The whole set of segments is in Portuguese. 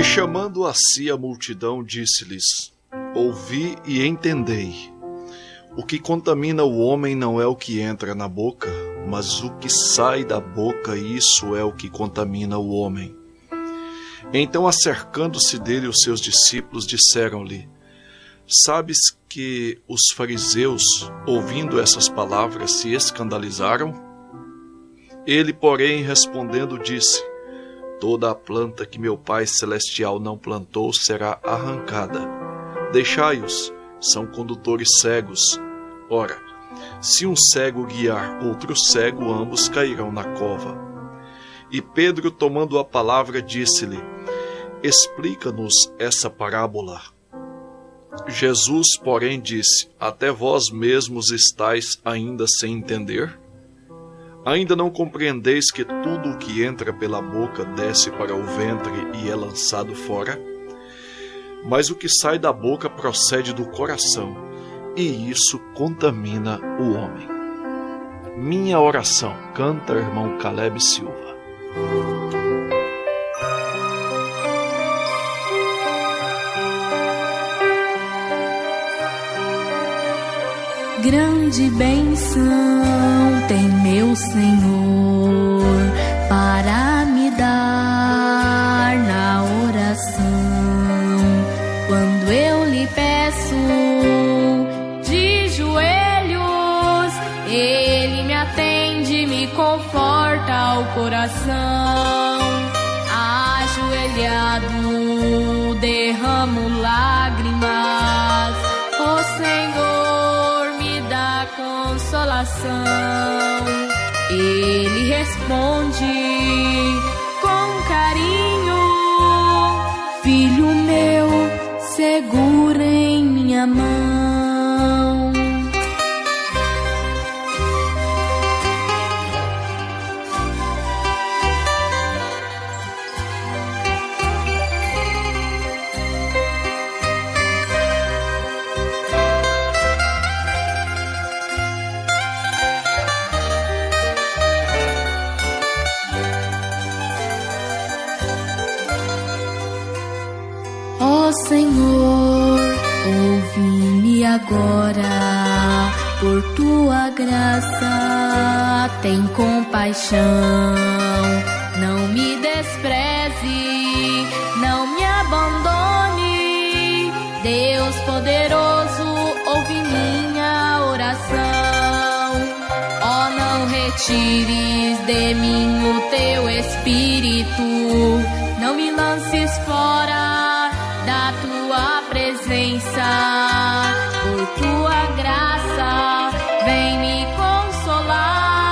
chamando a si a multidão, disse-lhes: ouvi e entendei. O que contamina o homem não é o que entra na boca, mas o que sai da boca, isso é o que contamina o homem. Então, acercando-se dele, os seus discípulos disseram-lhe: sabes que os fariseus, ouvindo essas palavras, se escandalizaram? Ele, porém, respondendo, disse: toda a planta que meu Pai Celestial não plantou será arrancada. Deixai-os, são condutores cegos. Ora, se um cego guiar outro cego, ambos cairão na cova. E Pedro, tomando a palavra, disse-lhe: explica-nos essa parábola. Jesus, porém, disse: até vós mesmos estáis ainda sem entender? Ainda não compreendeis que tudo o que entra pela boca desce para o ventre e é lançado fora? Mas o que sai da boca procede do coração, e isso contamina o homem. Minha oração, canta irmão Caleb Silva. Grande bênção tem meu Senhor para me dar na oração. Quando eu lhe peço de joelhos, Ele me atende, me conforta o coração. Ajoelhado, derramo lágrimas, ó Senhor, consolação. Ele responde com carinho: filho meu, segura em minha mão. Senhor, ouve-me agora, por tua graça, tem compaixão. Não me despreze, não me abandone, Deus poderoso, ouve minha oração. Ó, não retires de mim o teu espírito, não me lances fora da tua presença. Por tua graça, vem me consolar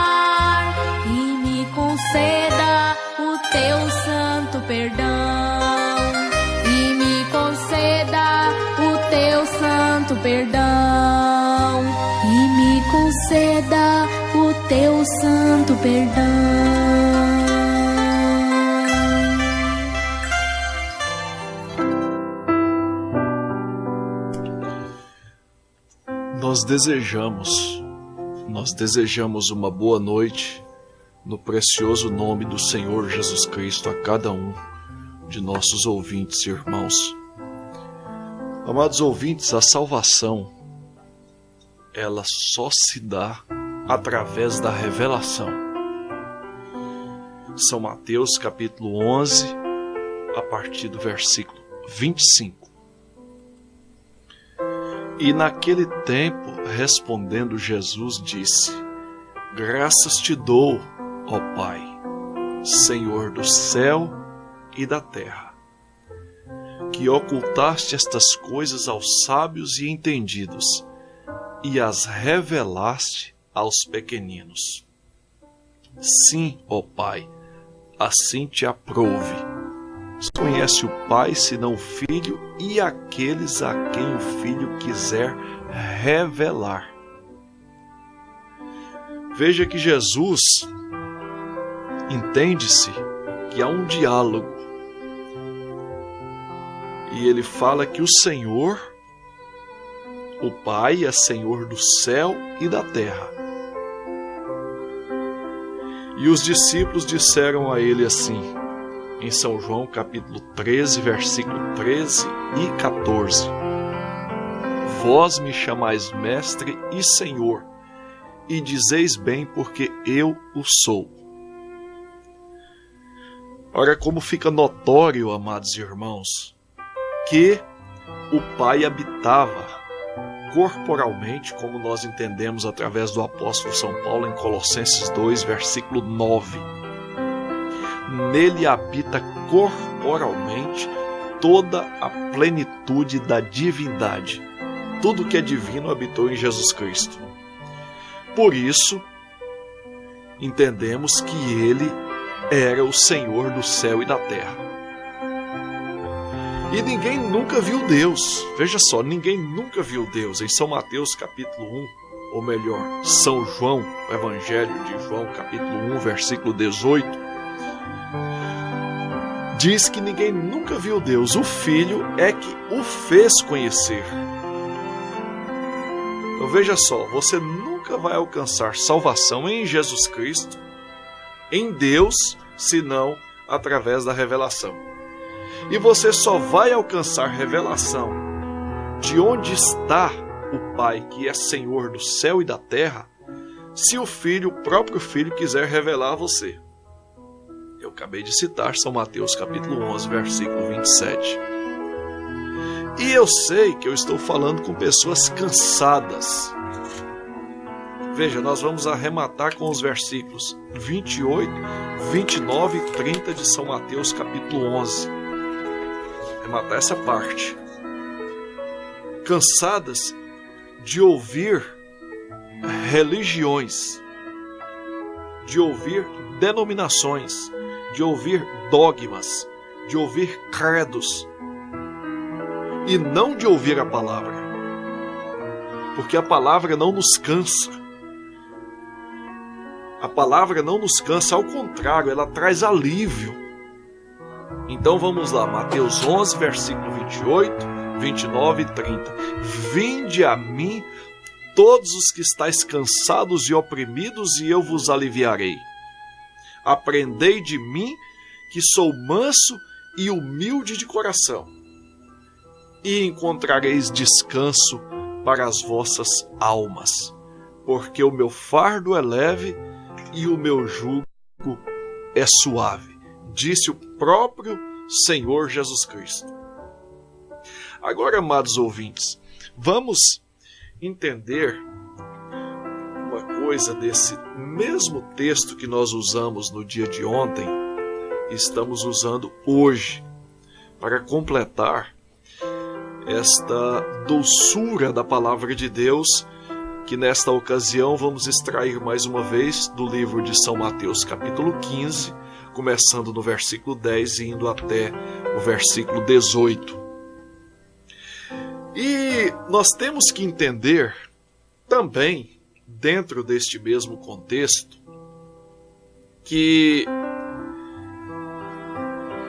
e me conceda o teu santo perdão. E me conceda o teu santo perdão. E me conceda o teu santo perdão. Nós desejamos uma boa noite no precioso nome do Senhor Jesus Cristo a cada um de nossos ouvintes e irmãos. Amados ouvintes, a salvação, ela só se dá através da revelação. São Mateus capítulo 11, a partir do versículo 25. E naquele tempo, respondendo Jesus, disse: graças te dou, ó Pai, Senhor do céu e da terra, que ocultaste estas coisas aos sábios e entendidos, e as revelaste aos pequeninos. Sim, ó Pai, assim te aprouve. Conhece o Pai, senão o Filho, e aqueles a quem o Filho quiser revelar. Veja que Jesus entende-se que há um diálogo. E ele fala que o Senhor, o Pai, é Senhor do céu e da terra. E os discípulos disseram a ele assim: em São João capítulo 13, versículo 13 e 14. Vós me chamais mestre e senhor, e dizeis bem, porque eu o sou. Ora, como fica notório, amados irmãos, que o Pai habitava corporalmente, como nós entendemos através do apóstolo São Paulo em Colossenses 2, versículo 9. Nele habita corporalmente toda a plenitude da divindade. Tudo que é divino habitou em Jesus Cristo. Por isso, entendemos que ele era o Senhor do céu e da terra. E ninguém nunca viu Deus. Veja só, ninguém nunca viu Deus. Em São Mateus capítulo 1, ou melhor, São João, o Evangelho de João capítulo 1, versículo 18, diz que ninguém nunca viu Deus. O Filho é que o fez conhecer. Então veja só, você nunca vai alcançar salvação em Jesus Cristo, em Deus, senão através da revelação. E você só vai alcançar revelação de onde está o Pai, que é Senhor do céu e da terra, se o Filho, o próprio Filho, quiser revelar a você. Eu acabei de citar São Mateus capítulo 11, versículo 27. E eu sei que eu estou falando com pessoas cansadas. Veja, nós vamos arrematar com os versículos 28, 29 e 30 de São Mateus capítulo 11. Arrematar essa parte. Cansadas de ouvir religiões, de ouvir denominações, de ouvir dogmas, de ouvir credos, e não de ouvir a palavra, porque a palavra não nos cansa. A palavra não nos cansa, ao contrário, ela traz alívio. Então vamos lá, Mateus 11, versículo 28, 29 e 30. Vinde a mim todos os que estáis cansados e oprimidos, e eu vos aliviarei. Aprendei de mim, que sou manso e humilde de coração, e encontrareis descanso para as vossas almas, porque o meu fardo é leve e o meu jugo é suave, disse o próprio Senhor Jesus Cristo. Agora, amados ouvintes, vamos entender uma coisa desse mesmo texto que nós usamos no dia de ontem, estamos usando hoje, para completar esta doçura da palavra de Deus, que nesta ocasião vamos extrair mais uma vez do livro de São Mateus capítulo 15, começando no versículo 10 e indo até o versículo 18. E nós temos que entender também, dentro deste mesmo contexto, que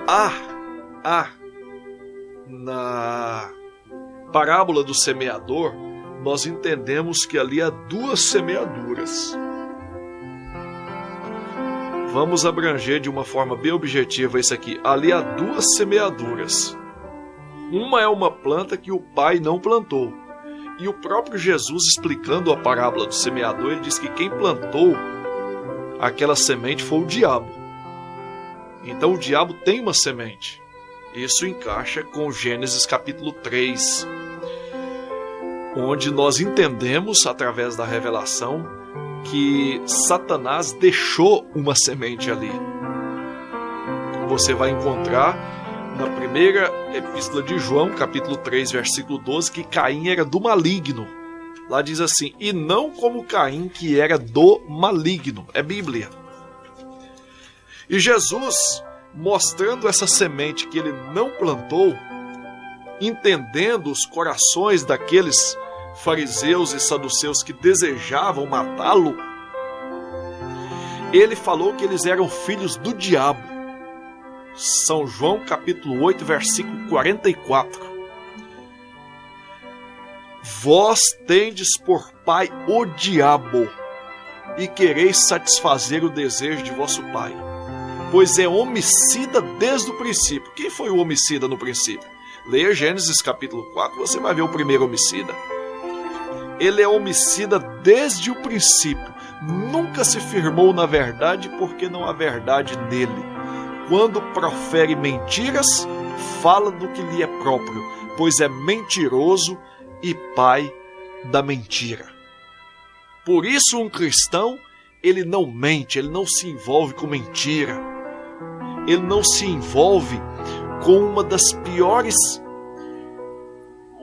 há na parábola do semeador, nós entendemos que ali há duas semeaduras. Vamos abranger de uma forma bem objetiva isso aqui. Ali há duas semeaduras. Uma é uma planta que o Pai não plantou. E o próprio Jesus, explicando a parábola do semeador, ele diz que quem plantou aquela semente foi o diabo. Então o diabo tem uma semente. Isso encaixa com Gênesis capítulo 3, onde nós entendemos, através da revelação, que Satanás deixou uma semente ali. Você vai encontrar na primeira epístola de João, capítulo 3, versículo 12, que Caim era do maligno. Lá diz assim, e não como Caim, que era do maligno. É Bíblia. E Jesus, mostrando essa semente que ele não plantou, entendendo os corações daqueles fariseus e saduceus que desejavam matá-lo, ele falou que eles eram filhos do diabo. São João capítulo 8, versículo 44. Vós tendes por pai o diabo, e quereis satisfazer o desejo de vosso pai. pois é homicida desde o princípio. Quem foi o homicida no princípio? Leia Gênesis capítulo 4, você vai ver o primeiro homicida. Ele é homicida desde o princípio. Nunca se firmou na verdade, porque não há verdade nele. Quando profere mentiras, fala do que lhe é próprio, pois é mentiroso e pai da mentira. Por isso um cristão, ele não mente, ele não se envolve com mentira. Ele não se envolve com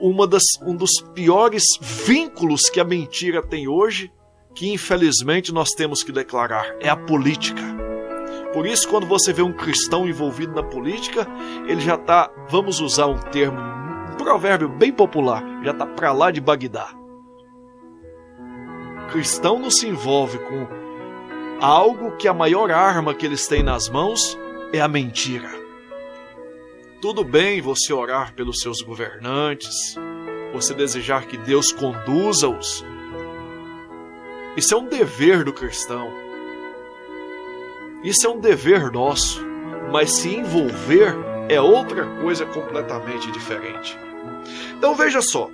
um dos piores vínculos que a mentira tem hoje, que infelizmente nós temos que declarar, é a política. Por isso, quando você vê um cristão envolvido na política, ele já está, vamos usar um termo, um provérbio bem popular, já está para lá de Bagdá. O cristão não se envolve com algo que a maior arma que eles têm nas mãos é a mentira. Tudo bem você orar pelos seus governantes, você desejar que Deus conduza-os. Isso é um dever do cristão. Isso é um dever nosso. Mas se envolver é outra coisa completamente diferente. Então veja só.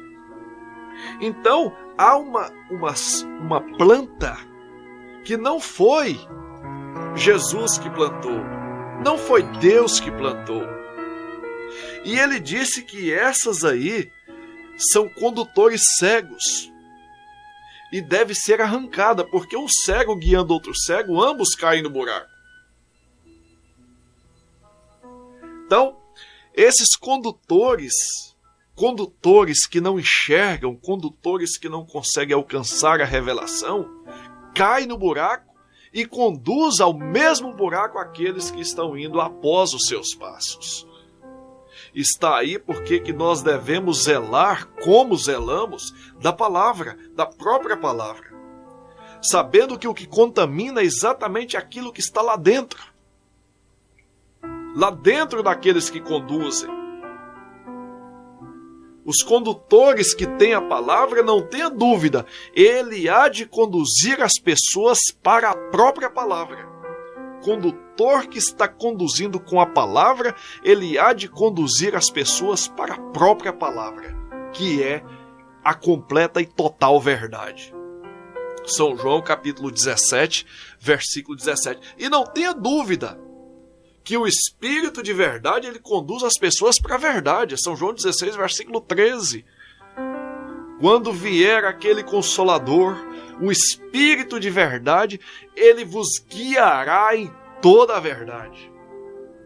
Então há uma planta que não foi Jesus que plantou, não foi Deus que plantou. E ele disse que essas aí são condutores cegos e deve ser arrancada, porque um cego guiando outro cego, ambos caem no buraco. Então, esses condutores que não enxergam, condutores que não conseguem alcançar a revelação, caem no buraco e conduz ao mesmo buraco aqueles que estão indo após os seus passos. Está aí porque que nós devemos zelar, como zelamos, da palavra, da própria palavra, sabendo que o que contamina é exatamente aquilo que está lá dentro daqueles que conduzem. Os condutores que têm a palavra, não tenha dúvida, ele há de conduzir as pessoas para a própria palavra. Condutor que está conduzindo com a palavra, ele há de conduzir as pessoas para a própria palavra, que é a completa e total verdade. São João capítulo 17, versículo 17. E não tenha dúvida que o Espírito de verdade, ele conduz as pessoas para a verdade. São João 16, versículo 13. Quando vier aquele Consolador, o Espírito de verdade, ele vos guiará em toda a verdade.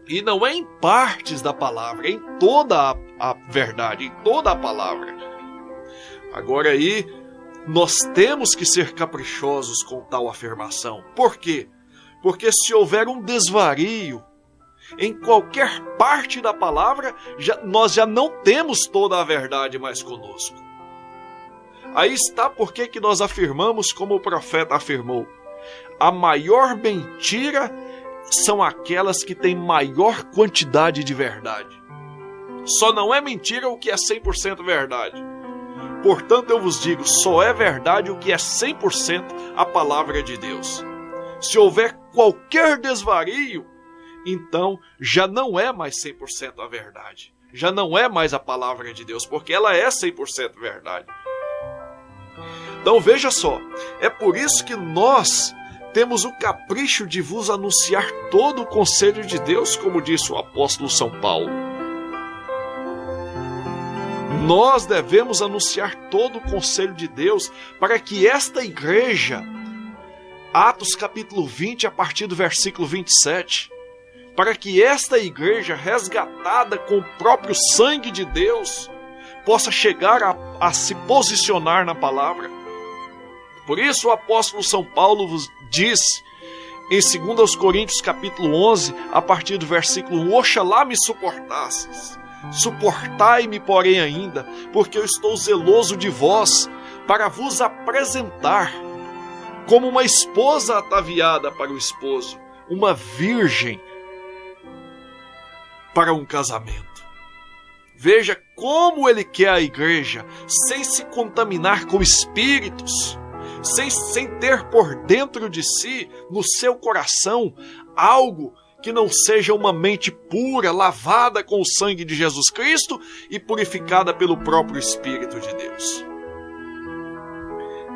E não é em partes da palavra, é em toda a verdade, em toda a palavra. Agora aí, nós temos que ser caprichosos com tal afirmação. Por quê? Porque se houver um desvario em qualquer parte da palavra, nós já não temos toda a verdade mais conosco. Aí está porque que nós afirmamos, como o profeta afirmou, a maior mentira são aquelas que têm maior quantidade de verdade. Só não é mentira o que é 100% verdade. Portanto, eu vos digo, só é verdade o que é 100% a palavra de Deus. Se houver qualquer desvario, então já não é mais 100% a verdade. Já não é mais a palavra de Deus, porque ela é 100% verdade. Então veja só, é por isso que nós temos o capricho de vos anunciar todo o conselho de Deus, como disse o apóstolo São Paulo. Nós devemos anunciar todo o conselho de Deus para que esta igreja, Atos capítulo 20, a partir do versículo 27, para que esta igreja, resgatada com o próprio sangue de Deus, possa chegar a se posicionar na palavra. Por isso o apóstolo São Paulo vos disse, em 2 Coríntios capítulo 11, a partir do versículo 1, oxalá me suportasses, suportai-me porém ainda, porque eu estou zeloso de vós, para vos apresentar como uma esposa ataviada para o esposo, uma virgem para um casamento. Veja como ele quer a igreja, sem se contaminar com espíritos, sem ter por dentro de si, no seu coração, algo que não seja uma mente pura, lavada com o sangue de Jesus Cristo e purificada pelo próprio Espírito de Deus.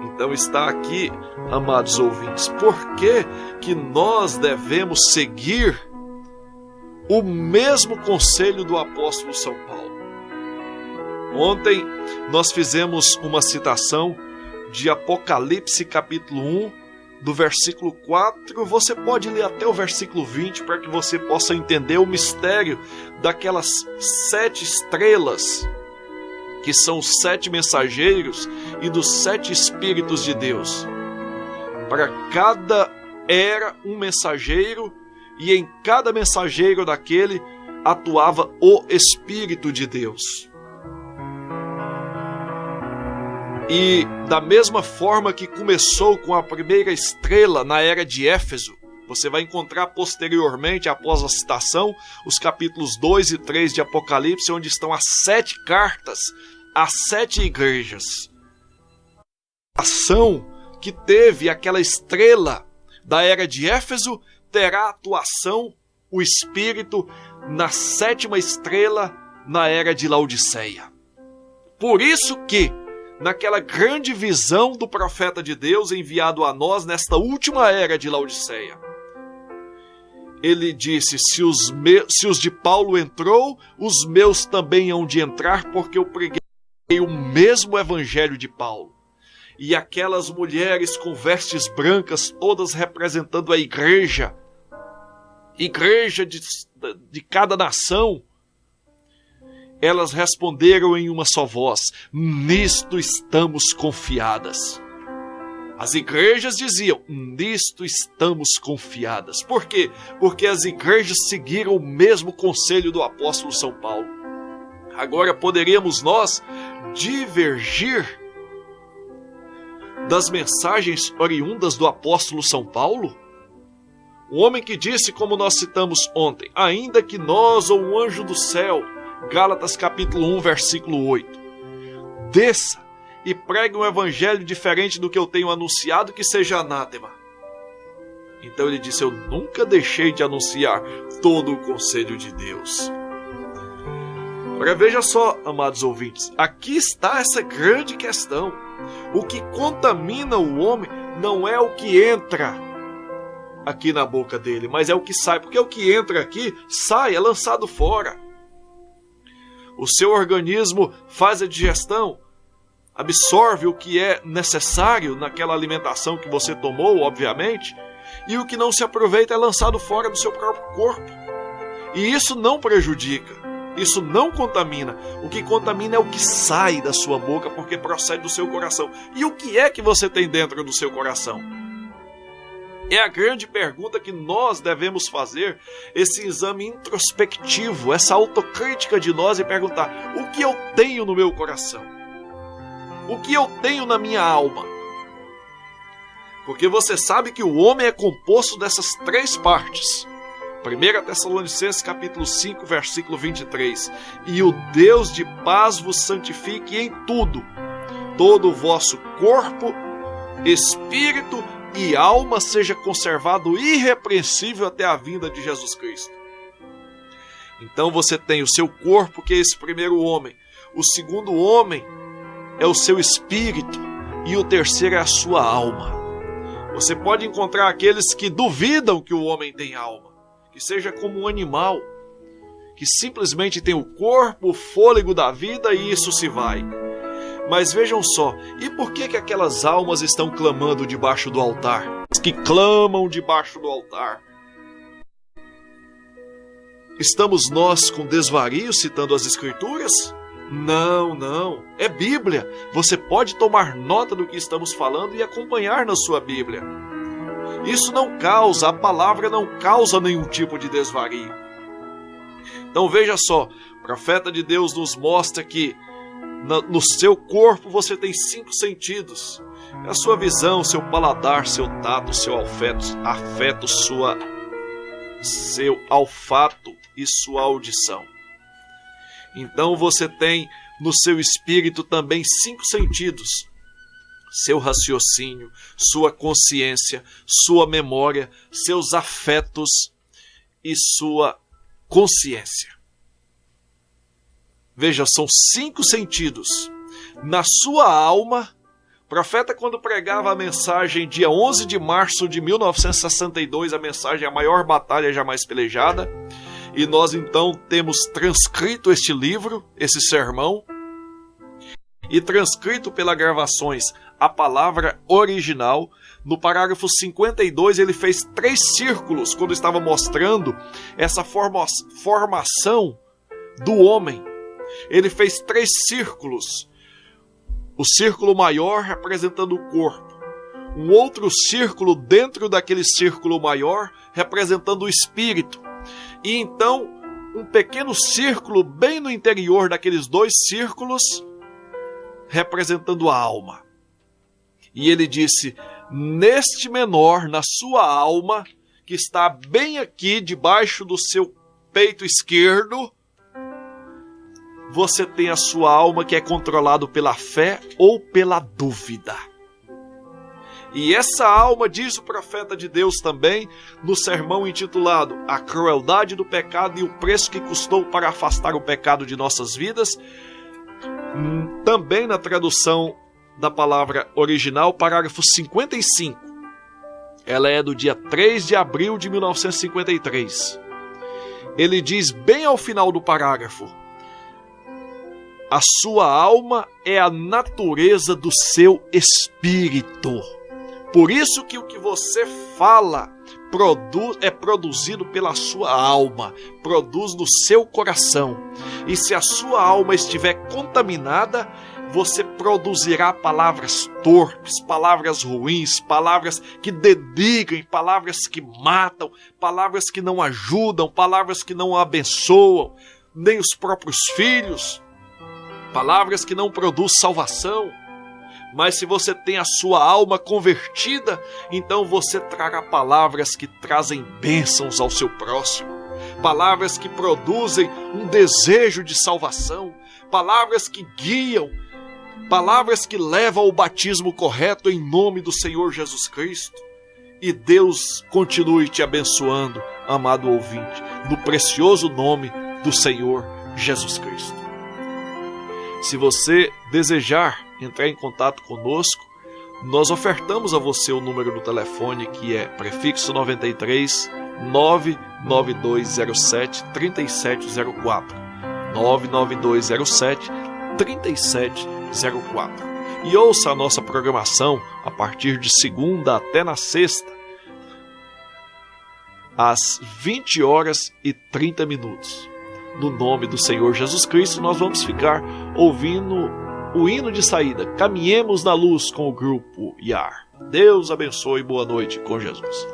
Então está aqui, amados ouvintes, por que nós devemos seguir o mesmo conselho do apóstolo São Paulo? Ontem nós fizemos uma citação de Apocalipse capítulo 1, do versículo 4, você pode ler até o versículo 20 para que você possa entender o mistério daquelas 7 estrelas, que são os 7 mensageiros e dos 7 Espíritos de Deus. Para cada era um mensageiro, e em cada mensageiro daquele atuava o Espírito de Deus. E da mesma forma que começou com a primeira estrela na era de Éfeso, você vai encontrar posteriormente, após a citação, os capítulos 2 e 3 de Apocalipse, onde estão as 7 cartas às 7 igrejas. A ação que teve aquela estrela da era de Éfeso terá atuação, o Espírito, na 7ª estrela na era de Laodiceia. Por isso que, naquela grande visão do profeta de Deus enviado a nós nesta última era de Laodiceia, ele disse: se os de Paulo entrou, os meus também hão de entrar, porque eu preguei o mesmo evangelho de Paulo. E aquelas mulheres com vestes brancas, todas representando a igreja de cada nação, elas responderam em uma só voz: nisto estamos confiadas. As igrejas diziam: nisto estamos confiadas. Por quê? Porque as igrejas seguiram o mesmo conselho do apóstolo São Paulo. Agora, poderíamos nós divergir das mensagens oriundas do apóstolo São Paulo? O homem que disse, como nós citamos ontem: ainda que nós ou um anjo do céu, Gálatas capítulo 1, versículo 8, desça e pregue um evangelho diferente do que eu tenho anunciado, que seja anátema. Então ele disse: eu nunca deixei de anunciar todo o conselho de Deus. Agora veja só, amados ouvintes, aqui está essa grande questão. O que contamina o homem não é o que entra aqui na boca dele, mas é o que sai, porque o que entra aqui sai, é lançado fora. O seu organismo faz a digestão, absorve o que é necessário naquela alimentação que você tomou, obviamente, e o que não se aproveita é lançado fora do seu próprio corpo. E isso não prejudica, isso não contamina. O que contamina é o que sai da sua boca, porque procede do seu coração. E o que é que você tem dentro do seu coração? É a grande pergunta que nós devemos fazer, esse exame introspectivo, essa autocrítica de nós, e perguntar: o que eu tenho no meu coração? O que eu tenho na minha alma? Porque você sabe que o homem é composto dessas 3 partes. 1 Tessalonicenses capítulo 5, versículo 23. E o Deus de paz vos santifique em tudo, todo o vosso corpo, espírito e alma seja conservado irrepreensível até a vinda de Jesus Cristo. Então você tem o seu corpo, que é esse primeiro homem. O segundo homem é o seu espírito. E o terceiro é a sua alma. Você pode encontrar aqueles que duvidam que o homem tem alma, que seja como um animal, que simplesmente tem o corpo, o fôlego da vida, e isso se vai. Mas vejam só, e por que aquelas almas estão clamando debaixo do altar? Que clamam debaixo do altar. Estamos nós com desvario citando as Escrituras? Não. É Bíblia. Você pode tomar nota do que estamos falando e acompanhar na sua Bíblia. Isso não causa, a palavra não causa nenhum tipo de desvario. Então veja só, o profeta de Deus nos mostra que no seu corpo você tem 5 sentidos. A sua visão, seu paladar, seu tato, seu afeto, seu olfato e sua audição. Então você tem no seu espírito também 5 sentidos. Seu raciocínio, sua consciência, sua memória, seus afetos e sua consciência. Veja, são 5 sentidos. Na sua alma, o profeta, quando pregava a mensagem dia 11 de março de 1962, a mensagem A Maior Batalha Jamais Pelejada, e nós então temos transcrito este livro, esse sermão, e transcrito pela gravações a palavra original. No parágrafo 52 ele fez 3 círculos quando estava mostrando essa formação do homem. Ele fez 3 círculos. O círculo maior representando o corpo. Um outro círculo dentro daquele círculo maior representando o espírito. E então um pequeno círculo bem no interior daqueles 2 círculos representando a alma. E ele disse: neste menor, na sua alma, que está bem aqui debaixo do seu peito esquerdo, você tem a sua alma que é controlada pela fé ou pela dúvida. E essa alma, diz o profeta de Deus também, no sermão intitulado A Crueldade do Pecado e o Preço que Custou para Afastar o Pecado de Nossas Vidas, também na tradução da palavra original, parágrafo 55. Ela é do dia 3 de abril de 1953. Ele diz bem ao final do parágrafo: a sua alma é a natureza do seu espírito. Por isso que o que você fala é produzido pela sua alma, produz no seu coração. E se a sua alma estiver contaminada, você produzirá palavras torpes, palavras ruins, palavras que denigrem, palavras que matam, palavras que não ajudam, palavras que não abençoam, nem os próprios filhos, palavras que não produzem salvação. Mas se você tem a sua alma convertida, então você trará palavras que trazem bênçãos ao seu próximo, palavras que produzem um desejo de salvação, palavras que guiam, palavras que levam ao batismo correto em nome do Senhor Jesus Cristo. E Deus continue te abençoando, amado ouvinte, no precioso nome do Senhor Jesus Cristo. Se você desejar entrar em contato conosco, nós ofertamos a você o número do telefone, que é prefixo 93 99207 3704 99207 3704. E ouça a nossa programação a partir de segunda até na sexta, às 20h30. No nome do Senhor Jesus Cristo, nós vamos ficar ouvindo o hino de saída, Caminhemos na Luz, com o grupo IAR. Deus abençoe, boa noite com Jesus.